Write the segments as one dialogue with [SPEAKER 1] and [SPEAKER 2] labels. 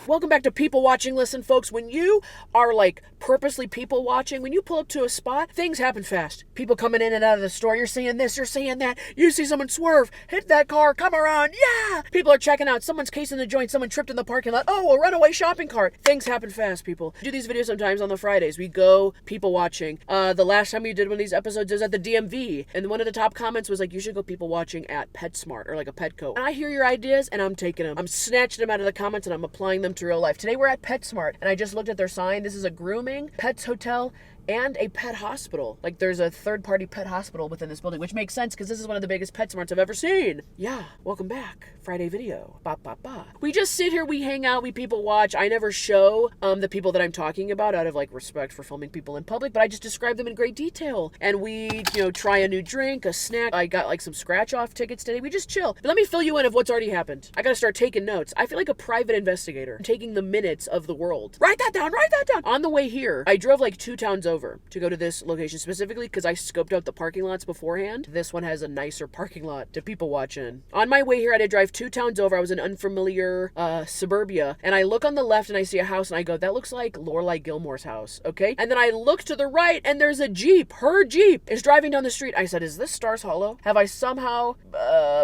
[SPEAKER 1] Welcome back to People Watching. Listen, folks, when you are like purposely people watching, when you pull up to a spot, things happen fast. People coming in and out of the store, you're seeing this, you're seeing that, you see someone swerve, hit that car, come around, yeah! People are checking out, someone's casing the joint, someone tripped in the parking lot, oh, a runaway shopping cart. Things happen fast, people. We do these videos sometimes on the Fridays. We go people watching. The last time we did one of these episodes was at the DMV, and one of the top comments was like, you should go people watching at PetSmart or like a Petco. And I hear your ideas, and I'm taking them. I'm snatching them out of the comments, and I'm applying them to real life. Today we're at PetSmart, and I just looked at their sign. This is a grooming, pets hotel, and a pet hospital. Like, there's a third-party pet hospital within this building, which makes sense because this is one of the biggest PetSmarts I've ever seen. Yeah, welcome back. Friday video. Ba ba ba. We just sit here, we hang out, we people watch. I never show the people that I'm talking about out of like respect for filming people in public, but I just describe them in great detail. And we, try a new drink, a snack. I got like some scratch-off tickets today. We just chill. But let me fill you in of what's already happened. I gotta start taking notes. I feel like a private investigator, taking the minutes of the world. Write that down, write that down. On the way here, I drove like 2 towns over to go to this location specifically because I scoped out the parking lots beforehand. This one has a nicer parking lot to people watch in. On my way here, I had to drive 2 towns over. I was in unfamiliar suburbia, and I look on the left and I see a house and I go, that looks like Lorelai Gilmore's house, okay? And then I look to the right and there's a Jeep. Her Jeep is driving down the street. I said, is this Stars Hollow? Have I somehow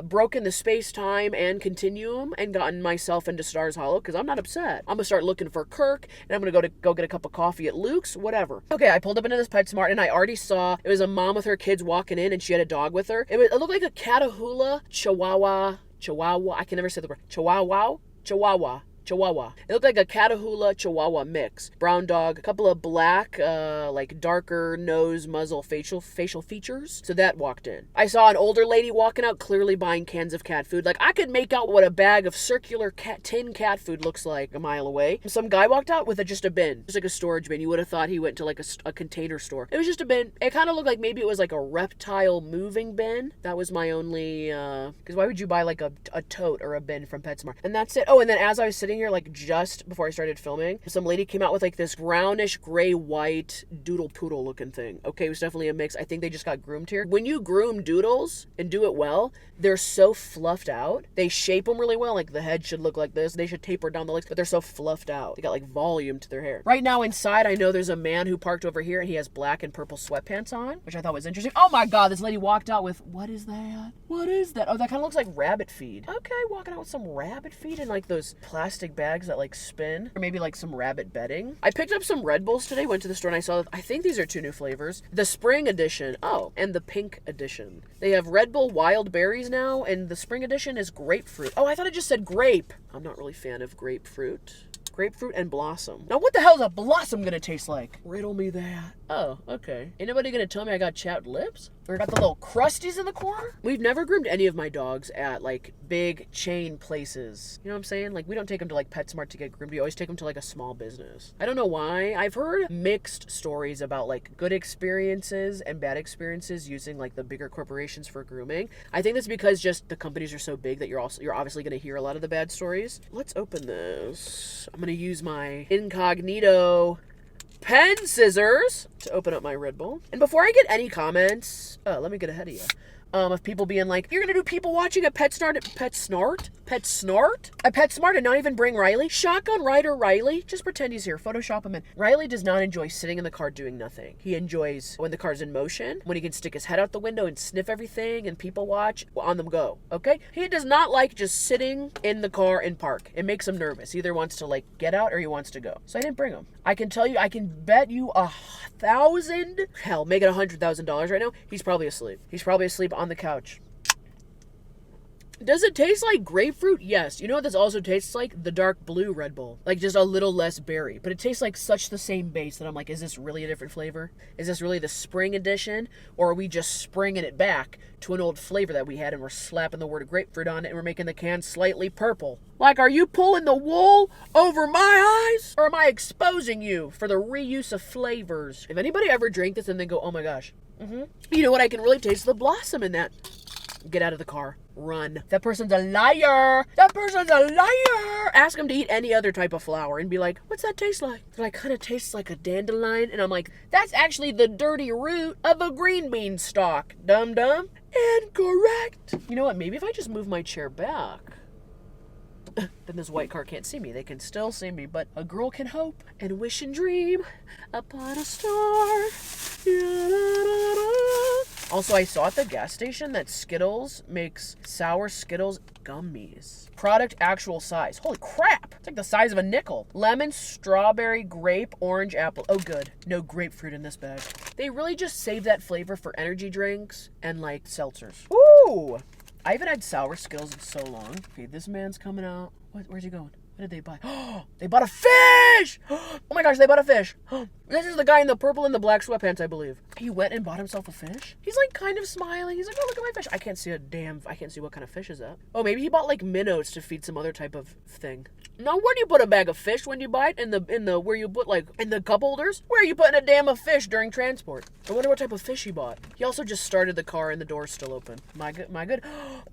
[SPEAKER 1] broken the space-time and continuum and gotten myself into Stars Hollow? Because I'm not upset. I'm gonna start looking for Kirk, and I'm gonna go get a cup of coffee at Luke's, whatever. Okay, I pulled up into this PetSmart, and I already saw it was a mom with her kids walking in, and she had a dog with her. It looked like a Catahoula Chihuahua. I can never say the word. Chihuahua. It looked like a Catahoula Chihuahua mix. Brown dog, a couple of black, like darker nose, muzzle, facial features. So that walked in. I saw an older lady walking out, clearly buying cans of cat food. Like, I could make out what a bag of circular tin cat food looks like a mile away. Some guy walked out with just a bin. Just like a storage bin. You would have thought he went to like a container store. It was just a bin. It kind of looked like maybe it was like a reptile moving bin. That was my only, because why would you buy like a tote or a bin from PetSmart? And that's it. Oh, and then as I was sitting here, like just before I started filming, some lady came out with like this brownish gray white doodle poodle looking thing. Okay, it was definitely a mix. I think they just got groomed here. When you groom doodles and do it well, they're so fluffed out. They shape them really well. Like the head should look like this. They should taper down the legs, but they're so fluffed out. They got like volume to their hair. Right now inside, I know there's a man who parked over here and he has black and purple sweatpants on, which I thought was interesting. Oh my God, this lady walked out with, what is that? What is that? Oh, that kind of looks like rabbit feed. Okay, walking out with some rabbit feed and like those plastic bags that like spin, or maybe like some rabbit bedding. I picked up some Red Bulls today, went to the store, and I saw, I think these are 2 new flavors. The spring edition, and the pink edition. They have Red Bull wild berries now, and the spring edition is grapefruit. Oh, I thought it just said grape. I'm not really a fan of grapefruit. Grapefruit and blossom. Now what the hell is a blossom gonna taste like? Riddle me that. Oh, okay. Ain't nobody gonna tell me I got chapped lips? Or got the little crusties in the corner? We've never groomed any of my dogs at like big chain places. You know what I'm saying? Like, we don't take them to like PetSmart to get groomed. We always take them to like a small business. I don't know why. I've heard mixed stories about like good experiences and bad experiences using like the bigger corporations for grooming. I think that's because just the companies are so big that you're obviously gonna hear a lot of the bad stories. Let's open this. I'm gonna use my incognito pen scissors to open up my Red Bull. And before I get any comments, let me get ahead of you. Of people being like, you're gonna do people watching at PetSmart and not even bring Riley? Shotgun rider Riley? Just pretend he's here. Photoshop him in. Riley does not enjoy sitting in the car doing nothing. He enjoys when the car's in motion, when he can stick his head out the window and sniff everything and people watch on them go, okay? He does not like just sitting in the car and park. It makes him nervous. He either wants to like get out or he wants to go. So I didn't bring him. I can tell you, I can bet you $1,000, hell, make it $100,000 right now. He's probably asleep. He's probably asleep on the couch. Does it taste like grapefruit? Yes. You know what this also tastes like? The dark blue Red Bull. Like just a little less berry. But it tastes like such the same base that I'm like, is this really a different flavor? Is this really the spring edition? Or are we just springing it back to an old flavor that we had and we're slapping the word grapefruit on it and we're making the can slightly purple? Like, are you pulling the wool over my eyes? Or am I exposing you for the reuse of flavors? If anybody ever drank this and they go, oh my gosh. You know what? I can really taste the blossom in that. Get out of the car. Run. That person's a liar. That person's a liar. Ask them to eat any other type of flower and be like, what's that taste like? They're like, kind of tastes like a dandelion. And I'm like, that's actually the dirty root of a green bean stalk. Dum-dum. Incorrect. You know what? Maybe if I just move my chair back. Then this white car can't see me. They can still see me, but a girl can hope and wish and dream upon a star. Also, I saw at the gas station that Skittles makes sour Skittles gummies. Product actual size. Holy crap! It's like the size of a nickel. Lemon, strawberry, grape, orange, apple. Oh good. No grapefruit in this bag. They really just save that flavor for energy drinks and like seltzers. Ooh! I haven't had sour Skittles in so long. Okay, this man's coming out. Where's he going? What did they buy? Oh, they bought a fish! Oh my gosh, they bought a fish. This is the guy in the purple and the black sweatpants, I believe. He went and bought himself a fish. He's like kind of smiling. He's like, oh, look at my fish. I can't see what kind of fish is that. Oh, maybe he bought like minnows to feed some other type of thing. Now, where do you put a bag of fish when you buy it? In the where you put like in the cup holders? Where are you putting a damn of fish during transport? I wonder what type of fish he bought. He also just started the car and the door's still open. My good. Another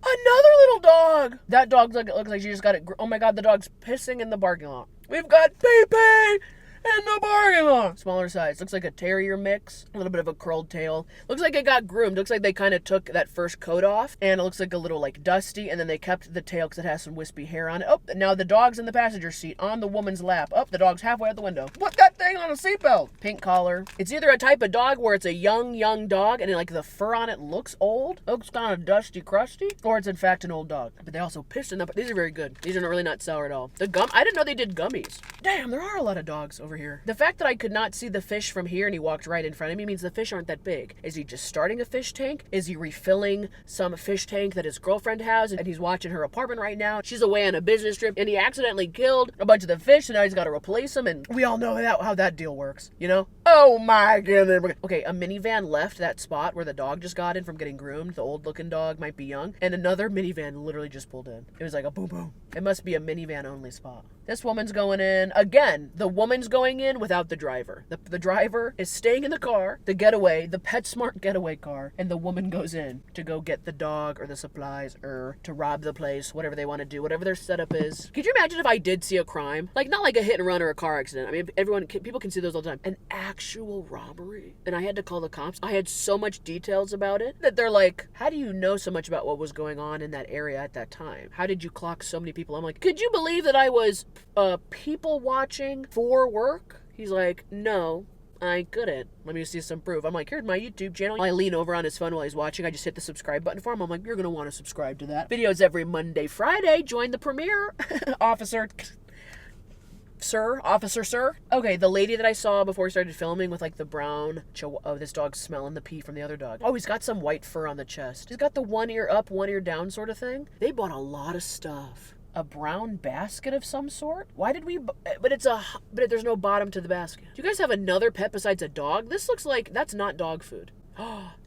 [SPEAKER 1] little dog. That dog looks like she just got it. Oh my god, the dog's pissing in the parking lot. We've got pee-pee in the parking lot. Smaller size. Looks like a terrier mix. A little bit of a curled tail. Looks like it got groomed. Looks like they kind of took that first coat off. And it looks like a little like dusty. And then they kept the tail because it has some wispy hair on it. Oh, now the dog's in the passenger seat on the woman's lap. Oh, the dog's halfway out the window. Put that thing on a seatbelt. Pink collar. It's either a type of dog where it's a young dog and like the fur on it looks old. Looks kind of dusty, crusty. Or it's in fact an old dog. But they also pissed in the... These are very good. These are really not sour at all. I didn't know they did gummies. Damn, there are a lot of dogs over here. The fact that I could not see the fish from here and he walked right in front of me means the fish aren't that big. Is he just starting a fish tank? Is he refilling some fish tank that his girlfriend has and he's watching her apartment right now? She's away on a business trip and he accidentally killed a bunch of the fish and now he's got to replace them, and we all know how that deal works, you know? Oh my goodness. Okay, a minivan left that spot where the dog just got in from getting groomed. The old looking dog might be young, and another minivan literally just pulled in. It was like a boom boom. It must be a minivan only spot. This woman's going in. Again, the woman's going in without the driver. The driver is staying in the car, the getaway, the PetSmart getaway car, and the woman goes in to go get the dog or the supplies or to rob the place, whatever they want to do, whatever their setup is. Could you imagine if I did see a crime? Like, not like a hit and run or a car accident. I mean, people can see those all the time. An actual robbery. And I had to call the cops. I had so much details about it that they're like, how do you know so much about what was going on in that area at that time? How did you clock so many people? I'm like, could you believe that I was people watching for work? He's like, no, I couldn't. Let me see some proof. I'm like, here's my YouTube channel. I lean over on his phone while he's watching. I just hit the subscribe button for him. I'm like, you're going to want to subscribe to that. Videos every Monday, Friday. Join the premiere. Officer, sir. Okay, the lady that I saw before we started filming with like the brown this dog's smelling the pee from the other dog. Oh, he's got some white fur on the chest. He's got the one ear up, one ear down sort of thing. They bought a lot of stuff. A brown basket of some sort? Why did we... But there's no bottom to the basket. Do you guys have another pet besides a dog? This looks like... That's not dog food.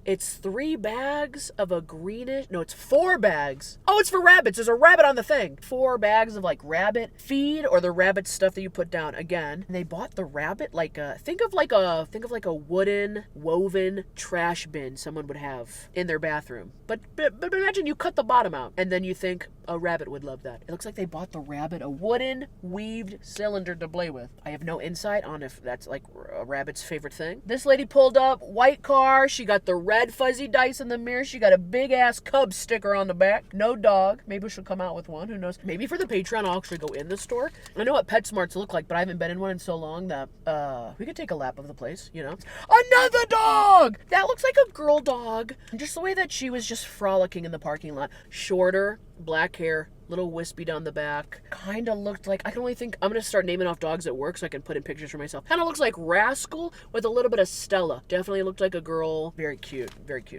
[SPEAKER 1] It's 3 bags of a greenish... No, it's 4 bags. Oh, it's for rabbits. There's a rabbit on the thing. 4 bags of like rabbit feed or the rabbit stuff that you put down. Again, and they bought the rabbit like a... Think of like a wooden woven trash bin someone would have in their bathroom. But imagine you cut the bottom out and then you think a rabbit would love that. It looks like they bought the rabbit a wooden weaved cylinder to play with. I have no insight on if that's like a rabbit's favorite thing. This lady pulled up, white car. She got the red fuzzy dice in the mirror. She got a big ass Cub sticker on the back. No dog. Maybe she'll come out with one. Who knows? Maybe for the Patreon I'll actually go in the store. I know what PetSmarts look like, but I haven't been in one in so long that we could take a lap of the place, you know? Another dog! That looks like a girl dog. And just the way that she was just frolicking in the parking lot. Shorter, black hair, little wispy down the back. Kind of looked like, I can only think, I'm going to start naming off dogs at work so I can put in pictures for myself. Kind of looks like Rascal with a little bit of Stella. Definitely looked like a girl. Very cute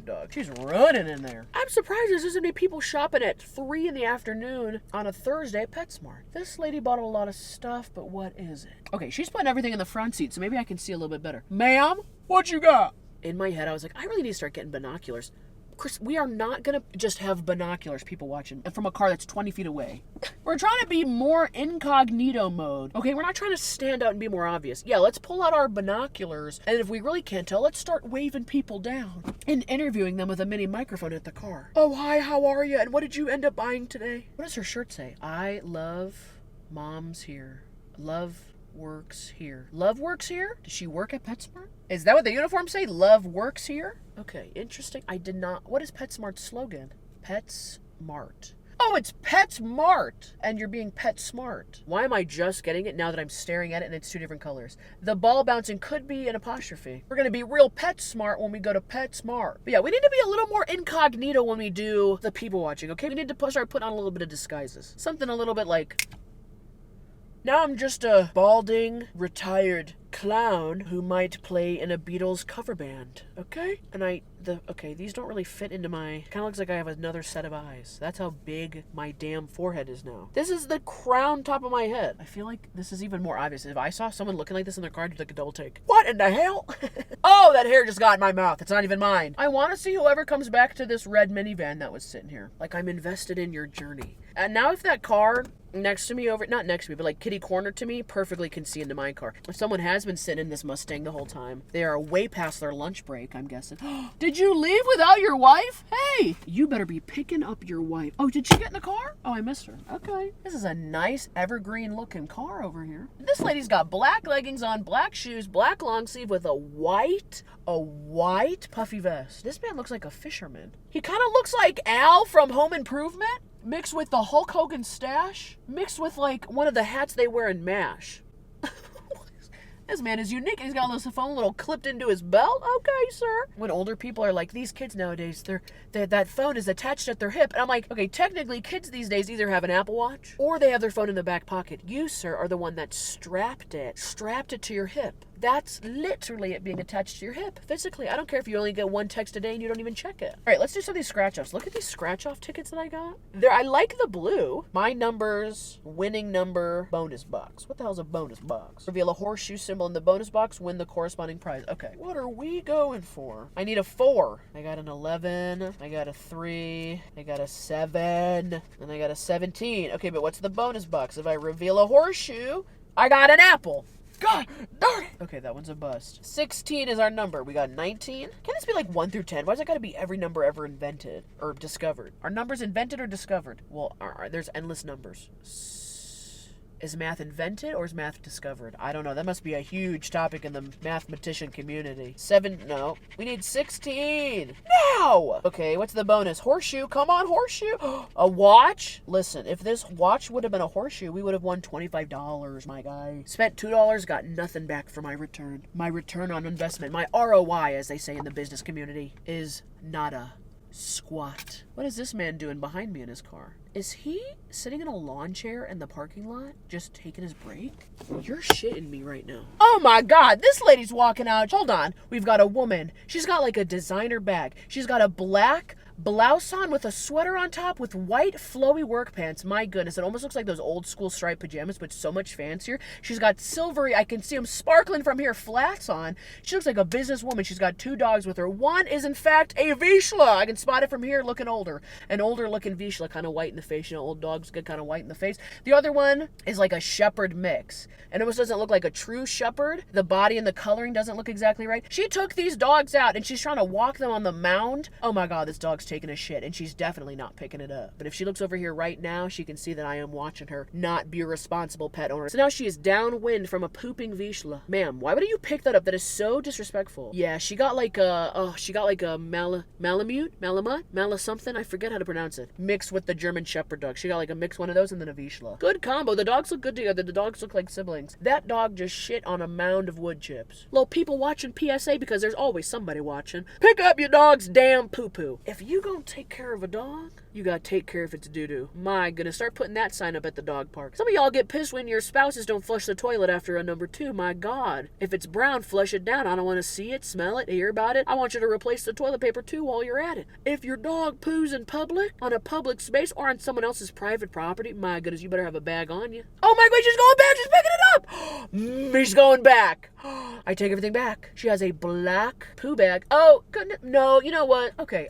[SPEAKER 1] dog. She's running in there. I'm surprised there's this many people shopping at 3 in the afternoon on a Thursday at PetSmart. This lady bought a lot of stuff, but what is it? Okay, she's putting everything in the front seat, so maybe I can see a little bit better. Ma'am, what you got? In my head, I was like, I really need to start getting binoculars. Chris, we are not going to just have binoculars, people watching, from a car that's 20 feet away. We're trying to be more incognito mode. Okay, we're not trying to stand out and be more obvious. Yeah, let's pull out our binoculars, and if we really can't tell, let's start waving people down and interviewing them with a mini microphone at the car. Oh, hi, how are you? And what did you end up buying today? What does her shirt say? I love moms here. Love works here. Love works here? Does she work at PetSmart? Is that what the uniform say? Love works here? Okay, interesting. I did not... What is PetSmart's slogan? PetSmart. Oh, it's PetSmart, and you're being pet smart. Why am I just getting it now that I'm staring at it and it's two different colors? The ball bouncing could be an apostrophe. We're gonna be real pet smart when we go to PetSmart. But yeah, we need to be a little more incognito when we do the people watching, okay? We need to start putting on a little bit of disguises. Something a little bit like, now I'm just a balding, retired clown who might play in a Beatles cover band, okay? And okay, these don't really fit into my, kind of looks like I have another set of eyes. That's how big my damn forehead is now. This is the crown top of my head. I feel like this is even more obvious. If I saw someone looking like this in their car, I'd take a double take. What in the hell? Oh, that hair just got in my mouth. It's not even mine. I want to see whoever comes back to this red minivan that was sitting here. Like, I'm invested in your journey. And now if that car next to me not next to me, but like kitty corner to me, perfectly can see into my car. If someone has been sitting in this Mustang the whole time, they are way past their lunch break, I'm guessing. Did you leave without your wife? Hey, you better be picking up your wife. Oh, did she get in the car? Oh, I missed her. Okay. This is a nice evergreen looking car over here. This lady's got black leggings on, black shoes, black long sleeve with a white puffy vest. This man looks like a fisherman. He kind of looks like Al from Home Improvement, mixed with the Hulk Hogan stash, mixed with like one of the hats they wear in MASH. This man is unique. He's got this phone little clipped into his belt. Okay, sir. When older people are like, these kids nowadays, that phone is attached at their hip. And I'm like, okay, technically kids these days either have an Apple Watch or they have their phone in the back pocket. You, sir, are the one that strapped it to your hip. That's literally it being attached to your hip, physically. I don't care if you only get one text a day and you don't even check it. All right, let's do some of these scratch-offs. Look at these scratch-off tickets that I got. I like the blue. My numbers, winning number, bonus box. What the hell's a bonus box? Reveal a horseshoe symbol in the bonus box, win the corresponding prize. Okay, what are we going for? I need a 4. I got an 11. I got a 3. I got a 7. And I got a 17. Okay, but what's the bonus box? If I reveal a horseshoe, I got an apple. God darn it. Okay, that one's a bust. 16 is our number. We got 19. Can this be like 1 through 10? Why's it got to be every number ever invented or discovered? Are numbers invented or discovered? Well, there's endless numbers. Is math invented or is math discovered? I don't know. That must be a huge topic in the mathematician community. 7, no. We need 16. Now! Okay, what's the bonus? Horseshoe. Come on, horseshoe. A watch? Listen, if this watch would have been a horseshoe, we would have won $25, my guy. Spent $2, got nothing back for my return. My return on investment, my ROI, as they say in the business community, is nada. Squat. What is this man doing behind me in his car? Is he sitting in a lawn chair in the parking lot, just taking his break? You're shitting me right now. Oh my God, this lady's walking out. Hold on. We've got a woman. She's got like a designer bag. She's got a black blouse on with a sweater on top with white flowy work pants. My goodness, it almost looks like those old school striped pajamas, but so much fancier. She's got silvery, I can see them sparkling from here, flats on. She looks like a businesswoman. She's got 2 dogs with her. One is in fact a Vizsla. I can spot it from here, looking older. An older looking Vizsla, kind of white in the face. You know, old dogs get kind of white in the face. The other one is like a shepherd mix. And it almost doesn't look like a true shepherd. The body and the coloring doesn't look exactly right. She took these dogs out and she's trying to walk them on the mound. Oh my God, this dog's taking a shit and she's definitely not picking it up. But if she looks over here right now, she can see that I am watching her not be a responsible pet owner. So now she is downwind from a pooping Vizsla. Ma'am, why would you pick that up? That is so disrespectful. Yeah, she got like a, Malamute something, I forget how to pronounce it. Mixed with the German Shepherd dog. She got like a mixed one of those and then a Vizsla. Good combo. The dogs look good together. The dogs look like siblings. That dog just shit on a mound of wood chips. Little people watching PSA because there's always somebody watching. Pick up your dog's damn poo-poo. If you gonna take care of a dog, you gotta take care if it's doo-doo. My goodness, start putting that sign up at the dog park. Some of y'all get pissed when your spouses don't flush the toilet after a number 2. My God. If it's brown, flush it down. I don't want to see it, smell it, hear about it. I want you to replace the toilet paper too while you're at it. If your dog poos in public, on a public space, or on someone else's private property, my goodness, you better have a bag on you. Oh my God, she's going back. She's picking it up. She's going back. I take everything back. She has a black poo bag. Oh, goodness. No, you know what? Okay.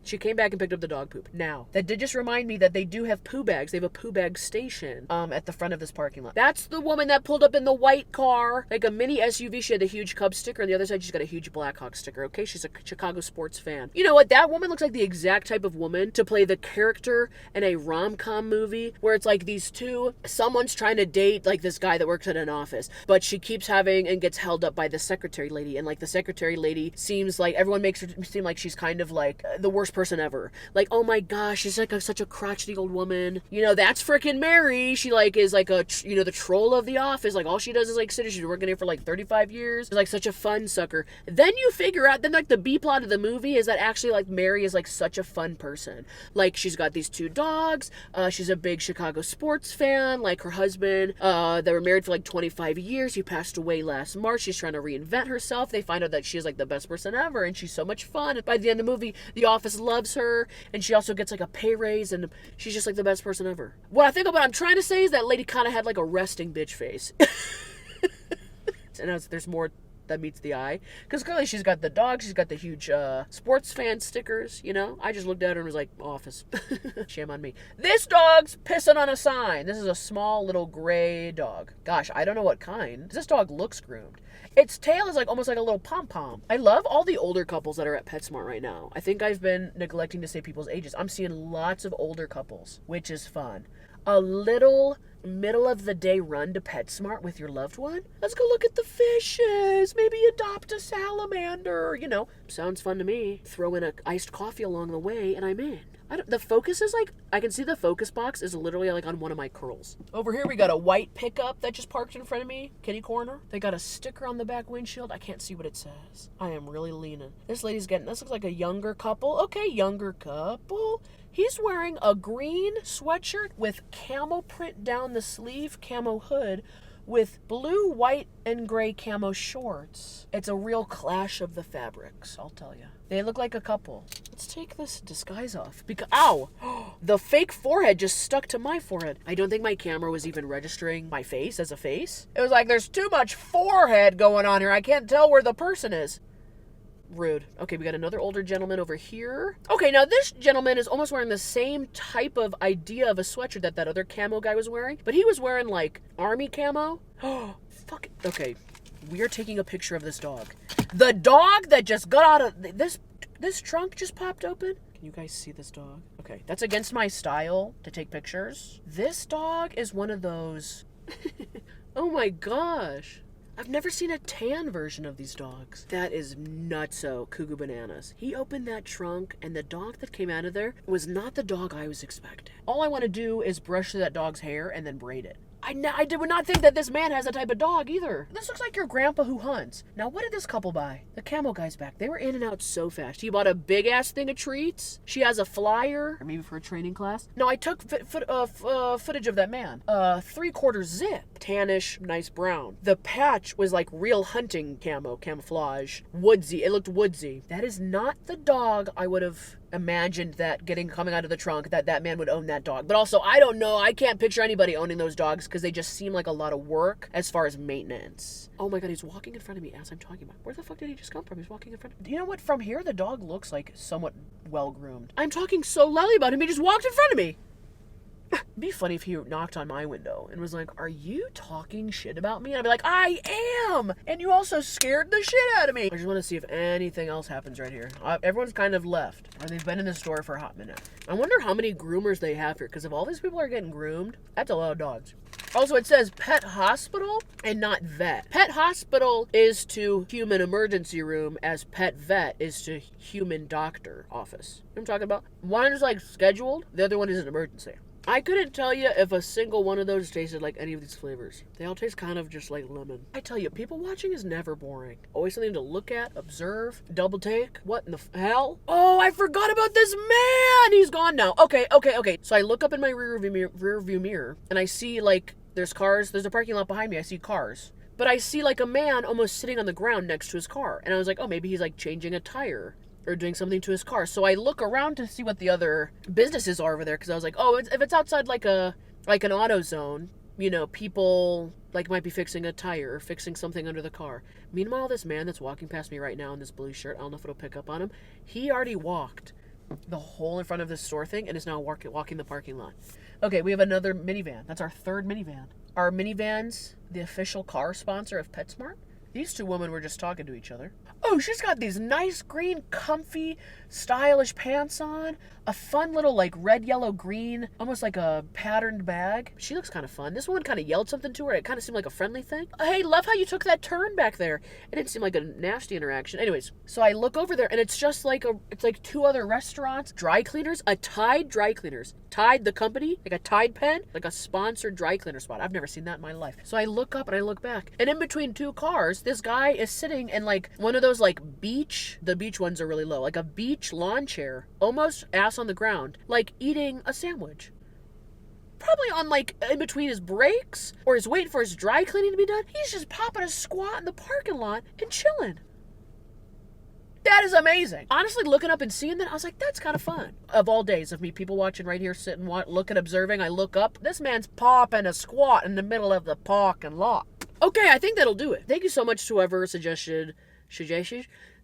[SPEAKER 1] She came back and picked up the dog poop. Now, that did just remind me that they do have poo bags. They have a poo bag station at the front of this parking lot. That's the woman that pulled up in the white car, like a mini SUV. She had a huge Cubs sticker. On the other side, she's got a huge Blackhawks sticker. Okay, she's a Chicago sports fan. You know what? That woman looks like the exact type of woman to play the character in a rom-com movie where it's like these two, someone's trying to date like this guy that works at an office, but she keeps having and gets held held up by the secretary lady, and like the secretary lady seems like everyone makes her seem like she's kind of like the worst person ever. Like, oh my gosh, she's like such a crotchety old woman. You know, that's freaking Mary. She like is like a the troll of the office. Like all she does is like sit. She's been working here for like 35 years. She's like such a fun sucker. Then you figure out, then like the B plot of the movie is that actually like Mary is like such a fun person. Like she's got these 2 dogs. She's a big Chicago sports fan. Like her husband, they were married for like 25 years. He passed away last March. She's trying to reinvent herself. They find out that she's like the best person ever, and she's so much fun. And by the end of the movie, the office loves her, and she also gets like a pay raise, and she's just like the best person ever. What I'm trying to say is that lady kind of had like a resting bitch face. And there's more that meets the eye, because clearly she's got the dog, she's got the huge sports fan stickers, you know. I just looked at her and was like, office. Shame on me. This dog's pissing on a sign. This is a small little gray dog. Gosh, I don't know what kind. This dog looks groomed. Its tail is like almost like a little pom-pom. I love all the older couples that are at PetSmart right now. I think I've been neglecting to say people's ages. I'm seeing lots of older couples, which is fun. A little middle of the day run to PetSmart with your loved one. Let's go look at the fishes. Maybe adopt a salamander. You know, sounds fun to me. Throw in a iced coffee along the way and I'm in. The focus is like, I can see the focus box is literally like on one of my curls. Over here we got a white pickup that just parked in front of me, kitty corner. They got a sticker on the back windshield. I can't see what it says. I am really leaning. This looks like a younger couple. Okay, younger couple. He's wearing a green sweatshirt with camo print down the sleeve, camo hood, with blue, white, and gray camo shorts. It's a real clash of the fabrics, I'll tell you. They look like a couple. Let's take this disguise off. Because, ow! The fake forehead just stuck to my forehead. I don't think my camera was even registering my face as a face. It was like, there's too much forehead going on here. I can't tell where the person is. Rude. Okay, we got another older gentleman over here. Okay, now this gentleman is almost wearing the same type of idea of a sweatshirt that other camo guy was wearing, but he was wearing like army camo. Oh, fuck it. Okay, we are taking a picture of this dog. The dog that just got out of this trunk just popped open. Can you guys see this dog? Okay, that's against my style to take pictures. This dog is one of those. Oh my gosh. I've never seen a tan version of these dogs. That is nutso cuckoo bananas. He opened that trunk and the dog that came out of there was not the dog I was expecting. All I want to do is brush through that dog's hair and then braid it. I would not think that this man has that type of dog either. This looks like your grandpa who hunts. Now, what did this couple buy? The camo guy's back. They were in and out so fast. He bought a big-ass thing of treats. She has a flyer. Or maybe for a training class. No, I took footage of that man. 3/4 zip. Tannish, nice brown. The patch was like real hunting camouflage. Woodsy. It looked woodsy. That is not the dog I would have imagined that coming out of the trunk, that man would own that dog. But also, I don't know. I can't picture anybody owning those dogs because they just seem like a lot of work as far as maintenance. Oh my god, he's walking in front of me as I'm talking about. Where the fuck did he just come from? He's walking in front of me. You know what? From here, the dog looks like somewhat well-groomed. I'm talking so loudly about him, he just walked in front of me. It'd be funny if he knocked on my window and was like, are you talking shit about me? And I'd be like, I am! And you also scared the shit out of me. I just want to see if anything else happens right here. Everyone's kind of left, or they've been in the store for a hot minute. I wonder how many groomers they have here, because if all these people are getting groomed, that's a lot of dogs. Also, it says pet hospital and not vet. Pet hospital is to human emergency room as pet vet is to human doctor office. You know what I'm talking about? One is like scheduled, the other one is an emergency. I couldn't tell you if a single one of those tasted like any of these flavors. They all taste kind of just like lemon. I tell you, people watching is never boring. Always something to look at, observe, double take. What in the hell? Oh, I forgot about this man! He's gone now. Okay. So I look up in my rear view mirror, and I see like, there's cars. There's a parking lot behind me. I see cars. But I see like a man almost sitting on the ground next to his car. And I was like, oh, maybe he's like changing a tire or doing something to his car. So I look around to see what the other businesses are over there, because I was like, oh, if it's outside like an auto zone, you know, people like might be fixing a tire or fixing something under the car. Meanwhile, this man that's walking past me right now in this blue shirt, I don't know if it'll pick up on him, he already walked the whole in front of this store thing and is now walking the parking lot. Okay, we have another minivan. That's our third minivan. Are minivans the official car sponsor of PetSmart? These two women were just talking to each other. Oh, she's got these nice green, comfy, stylish pants on. A fun little like red, yellow, green, almost like a patterned bag. She looks kind of fun. This woman kind of yelled something to her. It kind of seemed like a friendly thing. Hey, love how you took that turn back there. It didn't seem like a nasty interaction. Anyways, so I look over there and it's just like it's like two other restaurants, dry cleaners, a Tide dry cleaners. Tide, the company, like a Tide pen, like a sponsored dry cleaner spot. I've never seen that in my life. So I look up and I look back, and in between two cars, this guy is sitting in like one of those like the beach ones are really low, like a beach lawn chair, almost ass on the ground, like eating a sandwich. Probably on like in between his breaks, or he's waiting for his dry cleaning to be done. He's just popping a squat in the parking lot and chilling. That is amazing. Honestly, looking up and seeing that, I was like, that's kind of fun. Of all days of me people watching right here, sitting, looking, observing, I look up. This man's popping a squat in the middle of the parking lot. Okay, I think that'll do it. Thank you so much to whoever suggested.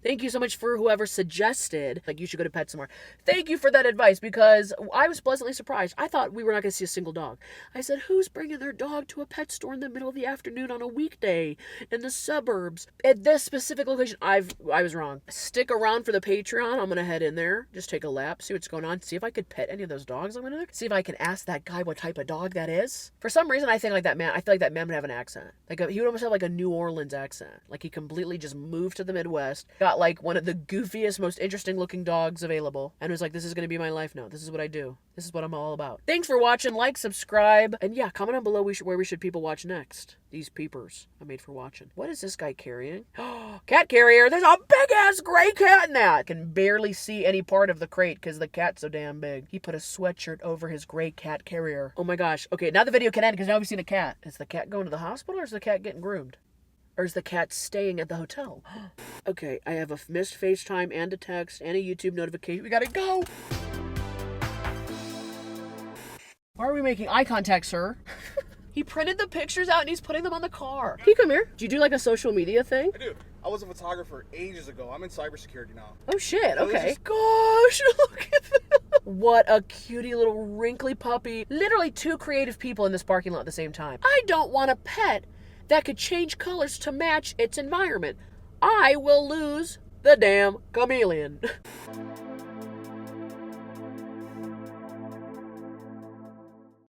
[SPEAKER 1] Thank you so much for whoever suggested, like, you should go to PetSmart. Thank you for that advice, because I was pleasantly surprised. I thought we were not going to see a single dog. I said, who's bringing their dog to a pet store in the middle of the afternoon on a weekday in the suburbs at this specific location? I was wrong. Stick around for the Patreon. I'm going to head in there, just take a lap, see what's going on, see if I could pet any of those dogs I'm in there, see if I can ask that guy what type of dog that is. For some reason, I feel like that man would have an accent. Like, he would almost have like a New Orleans accent. Like, he completely just moved to the Midwest, got like one of the goofiest, most interesting looking dogs available, and was like, this is going to be my life now. This is what I do. This is what I'm all about. Thanks for watching. Like, subscribe, and yeah, comment down below where people watch next. These peepers are made for watching. What is this guy carrying? Cat carrier. There's a big ass gray cat in that. I can barely see any part of the crate because the cat's so damn big. He put a sweatshirt over his gray cat carrier. Oh my gosh. Okay, now the video can end because now we've seen a cat. Is the cat going to the hospital, or is the cat getting groomed? Or is the cat staying at the hotel? Okay, I have a missed FaceTime and a text and a YouTube notification. We gotta go! Why are we making eye contact, sir? He printed the pictures out and he's putting them on the car. Can you come here? Do you do like a social media thing?
[SPEAKER 2] I do. I was a photographer ages ago. I'm in cybersecurity now.
[SPEAKER 1] Oh shit, okay. Gosh, look at that. What a cutie little wrinkly puppy. Literally two creative people in this parking lot at the same time. I don't want a pet that could change colors to match its environment. I will lose the damn chameleon.